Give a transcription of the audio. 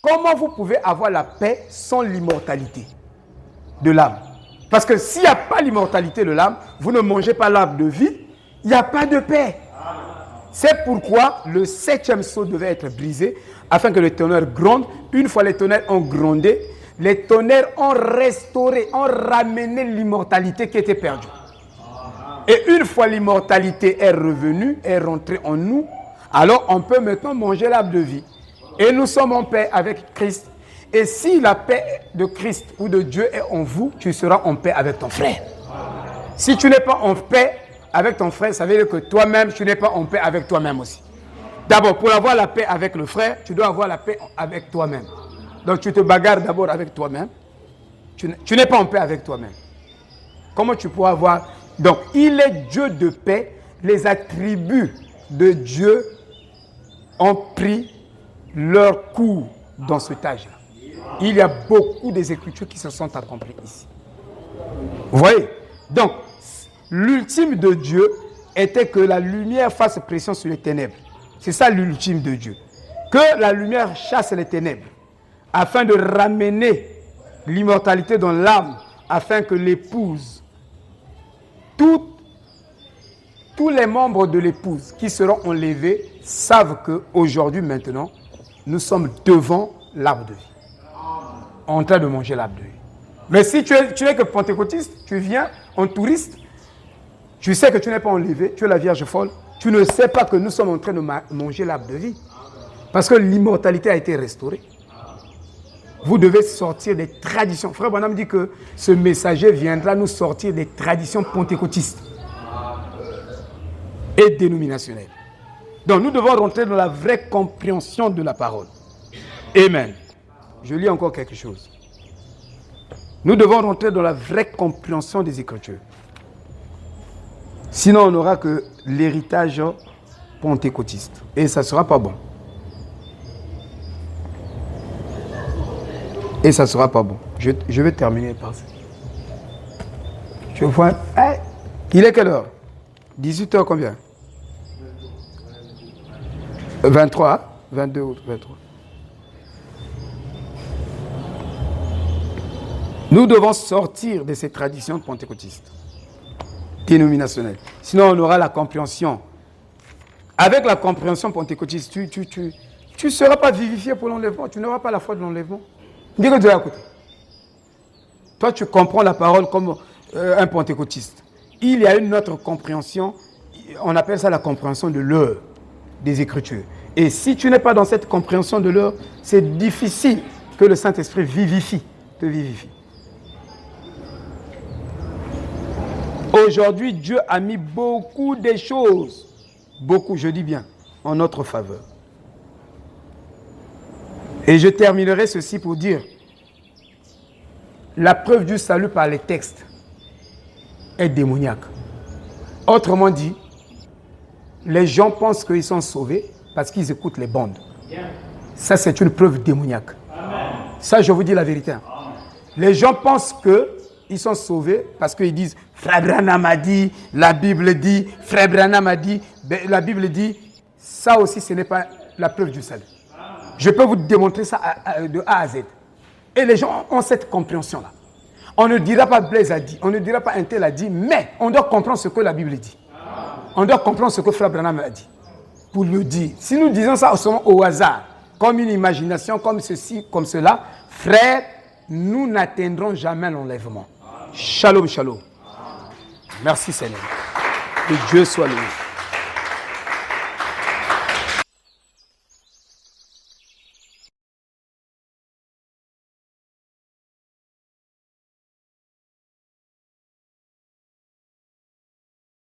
comment vous pouvez avoir la paix sans l'immortalité de l'âme? Parce que s'il n'y a pas l'immortalité de l'âme, vous ne mangez pas l'arbre de vie, il n'y a pas de paix. C'est pourquoi le 7e sceau devait être brisé, afin que les tonnerres grondent. Une fois les tonnerres ont grondé, les tonnerres ont restauré, ont ramené l'immortalité qui était perdue. Et une fois l'immortalité est revenue, est rentrée en nous, alors on peut maintenant manger l'arbre de vie. Et nous sommes en paix avec Christ. Et si la paix de Christ ou de Dieu est en vous, tu seras en paix avec ton frère. Si tu n'es pas en paix avec ton frère, ça veut dire que toi-même, tu n'es pas en paix avec toi-même aussi. D'abord, pour avoir la paix avec le frère, tu dois avoir la paix avec toi-même. Donc tu te bagarres d'abord avec toi-même. Tu n'es pas en paix avec toi-même. Comment tu pourras avoir... Donc, il est Dieu de paix. Les attributs de Dieu ont pris leur cours dans cet âge-là. Il y a beaucoup des Écritures qui se sont accomplies ici. Vous voyez? Donc, l'ultime de Dieu était que la lumière fasse pression sur les ténèbres. C'est ça l'ultime de Dieu. Que la lumière chasse les ténèbres, afin de ramener l'immortalité dans l'âme, afin que l'épouse, tous les membres de l'épouse qui seront enlevés savent qu'aujourd'hui, maintenant, nous sommes devant l'arbre de vie. En train de manger l'arbre de vie. Mais si tu es que pentecôtiste, tu viens en touriste, tu sais que tu n'es pas enlevé, tu es la Vierge folle, tu ne sais pas que nous sommes en train de manger l'arbre de vie. Parce que l'immortalité a été restaurée. Vous devez sortir des traditions. Frère Branham dit que ce messager viendra nous sortir des traditions pentecôtistes et dénominationnelles. Donc nous devons rentrer dans la vraie compréhension de la parole. Amen. Je lis encore quelque chose. Nous devons rentrer dans la vraie compréhension des Écritures. Sinon, on n'aura que l'héritage pentecôtiste. Et ça ne sera pas bon. Et ça ne sera pas bon. Je vais terminer par ça. Je vois... Hey, il est quelle heure? 18h combien? 23, 22 ou 23. Nous devons sortir de ces traditions pentecôtistes, dénominationnelles. Sinon, on aura la compréhension. Avec la compréhension pentecôtiste, tu ne seras pas vivifié pour l'enlèvement. Tu n'auras pas la foi de l'enlèvement. Dis que Dieu est à côté. Toi, tu comprends la parole comme un pentecôtiste. Il y a une autre compréhension. On appelle ça la compréhension de l'heure des Écritures. Et si tu n'es pas dans cette compréhension de l'heure, c'est difficile que le Saint-Esprit te vivifie. Aujourd'hui, Dieu a mis beaucoup de choses, beaucoup, je dis bien, en notre faveur. Et je terminerai ceci pour dire, la preuve du salut par les textes est démoniaque. Autrement dit, les gens pensent qu'ils sont sauvés parce qu'ils écoutent les bandes. Ça, c'est une preuve démoniaque. Ça, je vous dis la vérité. Les gens pensent qu'ils sont sauvés parce qu'ils disent « Frère Branham a dit, la Bible dit, Frère Branham a dit, la Bible dit ». Ça aussi, ce n'est pas la preuve du salut. Je peux vous démontrer ça de A à Z. Et les gens ont cette compréhension-là. On ne dira pas Blaise a dit, on ne dira pas un tel a dit, mais on doit comprendre ce que la Bible dit. On doit comprendre ce que Frère Branham a dit. Pour le dire. Si nous disons ça au hasard, comme une imagination, comme ceci, comme cela, frère, nous n'atteindrons jamais l'enlèvement. Shalom, shalom. Merci Seigneur. Que Dieu soit loué.